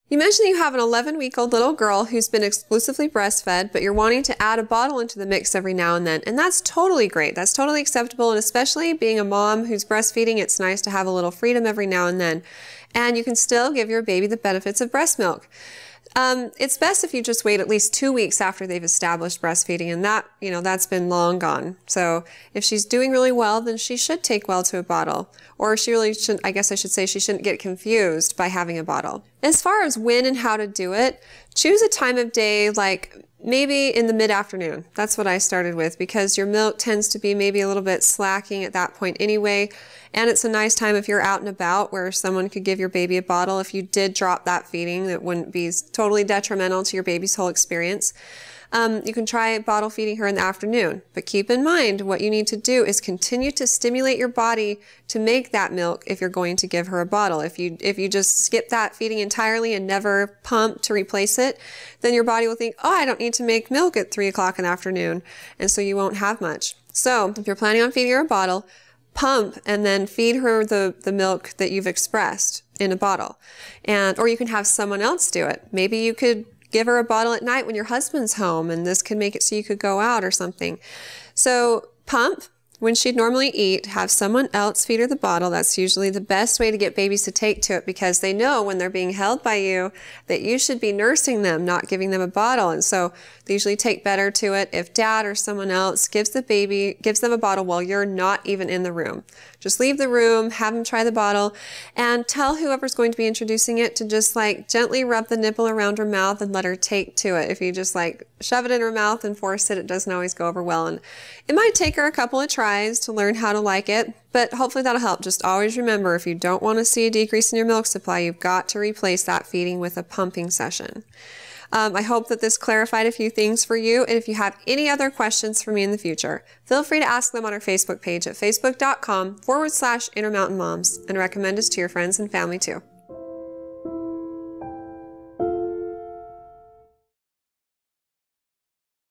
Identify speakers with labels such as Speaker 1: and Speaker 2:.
Speaker 1: You mentioned you have an 11-week-old little girl who's been exclusively breastfed, but you're wanting to add a bottle into the mix every now and then, and that's totally great. That's totally acceptable, and especially being a mom who's breastfeeding, it's nice to have a little freedom every now and then. And you can still give your baby the benefits of breast milk. It's best if you just wait at least 2 weeks after they've established breastfeeding, and that, that's been long gone. So if she's doing really well, then she should take well to a bottle. Or she really shouldn't, I guess I should say she shouldn't get confused by having a bottle. As far as when and how to do it, choose a time of day like maybe in the mid-afternoon. That's what I started with, because your milk tends to be maybe a little bit slacking at that point anyway. And it's a nice time if you're out and about where someone could give your baby a bottle. If you did drop that feeding, it wouldn't be totally detrimental to your baby's whole experience. You can try bottle feeding her in the afternoon, but keep in mind what you need to do is continue to stimulate your body to make that milk if you're going to give her a bottle. If you just skip that feeding entirely and never pump to replace it, then your body will think, oh, I don't need to make milk at 3 o'clock in the afternoon, and so you won't have much. So if you're planning on feeding her a bottle, pump and then feed her the milk that you've expressed in a bottle. Or you can have someone else do it. Maybe you could give her a bottle at night when your husband's home, and this could make it so you could go out or something. So pump when she'd normally eat, have someone else feed her the bottle. That's usually the best way to get babies to take to it, because they know when they're being held by you that you should be nursing them, not giving them a bottle. And so they usually take better to it if dad or someone else gives them a bottle while you're not even in the room. Just leave the room, have them try the bottle, and tell whoever's going to be introducing it to just gently rub the nipple around her mouth and let her take to it. If you just shove it in her mouth and force it, it doesn't always go over well. And it might take her a couple of tries to learn how to like it, but hopefully that'll help. Just always remember, if you don't want to see a decrease in your milk supply, you've got to replace that feeding with a pumping session. I hope that this clarified a few things for you, and if you have any other questions for me in the future, feel free to ask them on our Facebook page at facebook.com/Intermountain Moms, and recommend us to your friends and family too.